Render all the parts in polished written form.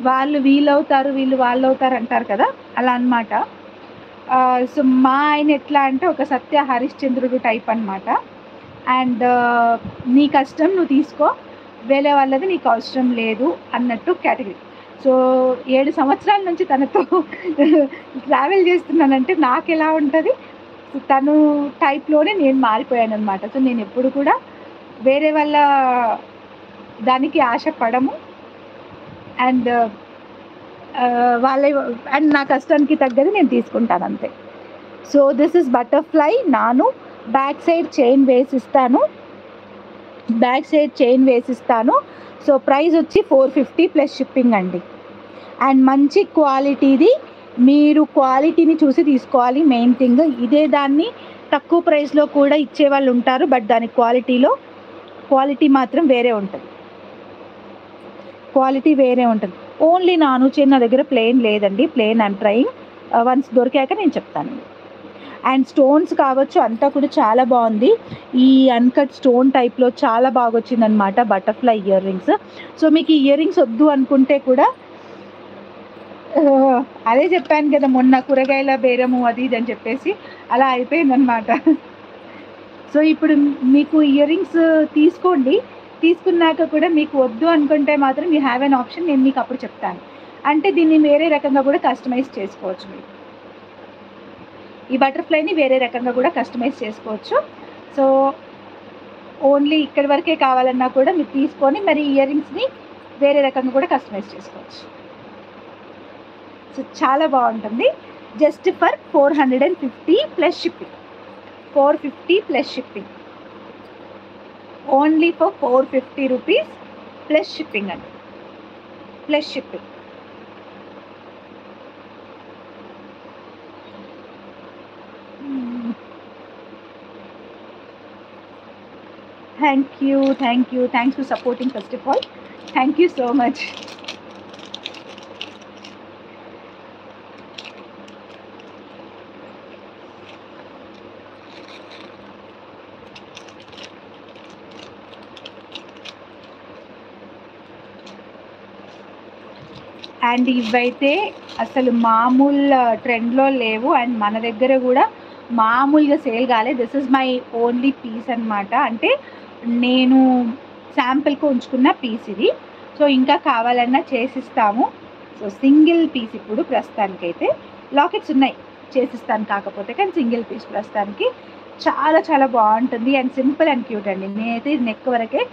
వాళ్ళు వీళ్ళవుతారు, వీళ్ళు వాళ్ళవుతారు అంటారు కదా, అలా అనమాట. సో మా ఆయన ఎట్లా అంటే ఒక సత్య హరిశ్చంద్రుడు టైప్ అనమాట. అండ్ నీ కష్టం నువ్వు తీసుకో, వేరే వాళ్ళది నీకు అవసరం లేదు అన్నట్టు కేటగిరీ. సో 7 సంవత్సరాల నుంచి తనతో ట్రావెల్ చేస్తున్నానంటే నాకు ఎలా ఉంటుంది, తను టైప్లోనే నేను మారిపోయాను అనమాట. సో నేను ఎప్పుడు కూడా వేరే వాళ్ళ దానికి ఆశపడము. అండ్ వాళ్ళ అండ్ నా కష్టానికి తగ్గది నేను తీసుకుంటాను అంతే. So this is butterfly. నాను బ్యాక్ సైడ్ చైన్ వేసిస్తాను. సో ప్రైస్ వచ్చి 450 ప్లస్ షిప్పింగ్ అండి. అండ్ మంచి క్వాలిటీది, మీరు క్వాలిటీని చూసి తీసుకోవాలి మెయిన్ థింగ్. ఇదే దాన్ని తక్కువ ప్రైస్లో కూడా ఇచ్చేవాళ్ళు ఉంటారు, బట్ దాని క్వాలిటీ మాత్రం వేరే ఉంటుంది. ఓన్లీ నాను చైన్ నా దగ్గర ప్లెయిన్ లేదండి, ప్లెయిన్ ఐమ్ ట్రయింగ్. వన్స్ దొరికాక నేను చెప్తాను. అండ్ స్టోన్స్ కావచ్చు అంతా కూడా చాలా బాగుంది. ఈ అన్కట్ స్టోన్ టైప్లో చాలా బాగా వచ్చిందనమాట బటర్ఫ్లై ఇయర్ రింగ్స్. సో మీకు ఈ ఇయర్ రింగ్స్ వద్దు అనుకుంటే కూడా, అదే చెప్పాను కదా మొన్న కూరగాయల బేరము అది ఇది అని చెప్పేసి అలా అయిపోయిందనమాట. సో ఇప్పుడు మీకు ఇయర్ రింగ్స్ తీసుకోండి, తీసుకున్నాక కూడా మీకు వద్దు అనుకుంటే మాత్రం యూ హ్యావ్ ఎన్ ఆప్షన్, నేను మీకు అప్పుడు చెప్తాను. అంటే దీన్ని వేరే రకంగా కూడా కస్టమైజ్ చేసుకోవచ్చు. మీరు ఈ బటర్ఫ్లైని వేరే రకంగా కూడా కస్టమైజ్ చేసుకోవచ్చు. సో ఓన్లీ ఇక్కడి వరకే కావాలన్నా కూడా మీరు తీసుకొని మరి ఇయర్ రింగ్స్ని వేరే రకంగా కూడా కస్టమైజ్ చేసుకోవచ్చు. సో చాలా బాగుంటుంది. Just for 450 plus shipping. 450 plus shipping. Only for 450 rupees plus shipping అండి. Plus shipping. Thank you. Thanks for supporting first of all. Thank you so much. And ఇవైతే అసలు మామూలు ట్రెండ్లో లేవు, అండ్ మన దగ్గర కూడా మామూలుగా సేల్ కాలే. This is my only piece అనమాట. అంటే నేను శాంపిల్కి ఉంచుకున్న పీస్ ఇది. సో ఇంకా కావాలన్నా చేసిస్తాము. సో సింగిల్ పీస్ ఇప్పుడు ప్రస్తుతానికైతే. లాకెట్స్ ఉన్నాయి చేసిస్తాను కాకపోతే, కానీ సింగిల్ పీస్ ప్రస్తుతానికి. చాలా చాలా బాగుంటుంది అండ్ సింపుల్ అండ్ క్యూట్ అండి. నేనైతే నెక్ వరకే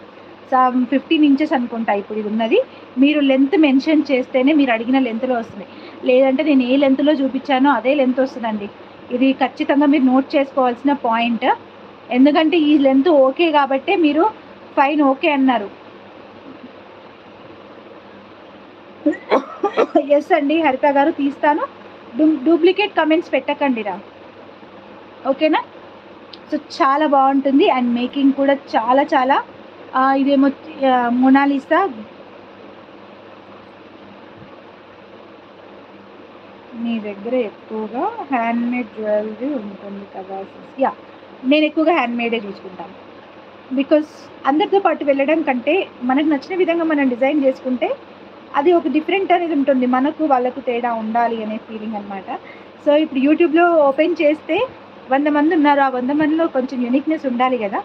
15 ఇంచెస్ అనుకుంటా ఇప్పుడు ఇది ఉన్నది. మీరు లెంత్ మెన్షన్ చేస్తేనే మీరు అడిగిన లెంత్లో వస్తుంది, లేదంటే నేను ఏ లెంత్లో చూపించానో అదే లెంత్ వస్తుందండి. ఇది ఖచ్చితంగా మీరు నోట్ చేసుకోవాల్సిన పాయింట్. ఎందుకంటే ఈ లెంత్ ఓకే కాబట్టే మీరు ఫైన్ ఓకే అన్నారు. ఎస్ అండి హరిత గారు, తీస్తాను. డూప్లికేట్ కమెంట్స్ పెట్టకండి రా, ఓకేనా? సో చాలా బాగుంటుంది అండ్ మేకింగ్ కూడా చాలా చాలా. ఇదేమో మొనాలిసా. మీ దగ్గర ఎక్కువగా హ్యాండ్మేడ్ జ్యువెలరీ ఉంటుంది కదా? యా, నేను ఎక్కువగా హ్యాండ్మేడే తీసుకుంటాను. బికాస్ అందరితో పాటు వెళ్ళడం కంటే మనకు నచ్చిన విధంగా మనం డిజైన్ చేసుకుంటే అది ఒక డిఫరెంట్ అనేది ఉంటుంది. మనకు వాళ్ళకు తేడా ఉండాలి అనే ఫీలింగ్ అనమాట. సో ఇప్పుడు యూట్యూబ్లో ఓపెన్ చేస్తే 100 మంది ఉన్నారు, ఆ 100 మందిలో కొంచెం యూనిక్నెస్ ఉండాలి కదా,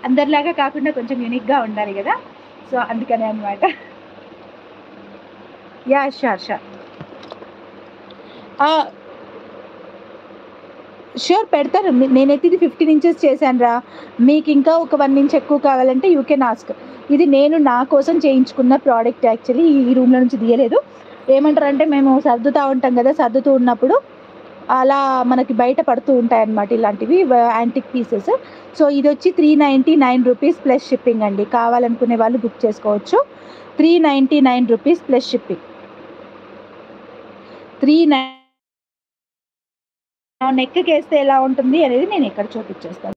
అందరిలాగా కాకుండా కొంచెం యూనిక్గా ఉండాలి కదా. సో అందుకనే అనమాట. యా షూర్ పెడతాను. నేనైతే ఇది 15 ఇంచెస్ చేశాను రా. మీకు ఇంకా ఒక 1 ఇంచ్ ఎక్కువ కావాలంటే యూ కెన్ ఆస్క్. ఇది నేను నా కోసం చేయించుకున్న ప్రోడక్ట్. యాక్చువల్లీ ఈ రూమ్లో నుంచి తీయలేదు. ఏమంటారంటే మేము సర్దుతూ ఉంటాం కదా, సర్దుతూ ఉన్నప్పుడు అలా మనకి బయట పడుతూ ఉంటాయన్నమాట ఇలాంటివి యాంటిక్ పీసెస్. సో ఇది వచ్చి 399 రూపీస్ ప్లస్ షిప్పింగ్ అండి. కావాలనుకునే వాళ్ళు బుక్ చేసుకోవచ్చు. 399 రూపీస్ ప్లస్ షిప్పింగ్. 39 నెక్కి వేస్తే ఎలా ఉంటుంది అనేది నేను ఇక్కడ చూపించేస్తాను.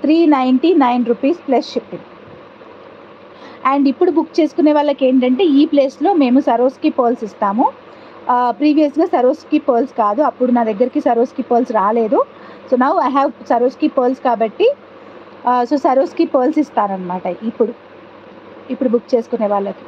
399 రూపీస్ ప్లస్ షిప్పింగ్. అండ్ ఇప్పుడు బుక్ చేసుకునే వాళ్ళకి ఏంటంటే ఈ ప్లేస్లో మేము సరోస్కి పర్ల్స్ ఇస్తాము. ప్రీవియస్గా సరోస్కి పర్ల్స్ కాదు, అప్పుడు నా దగ్గరికి సరోస్కి పర్ల్స్ రాలేదు. So now I have సరోస్కి pearls కాబట్టి సో సరోస్కి పర్ల్స్ ఇస్తానన్నమాట ఇప్పుడు. ఇప్పుడు బుక్ చేసుకునే వాళ్ళకి.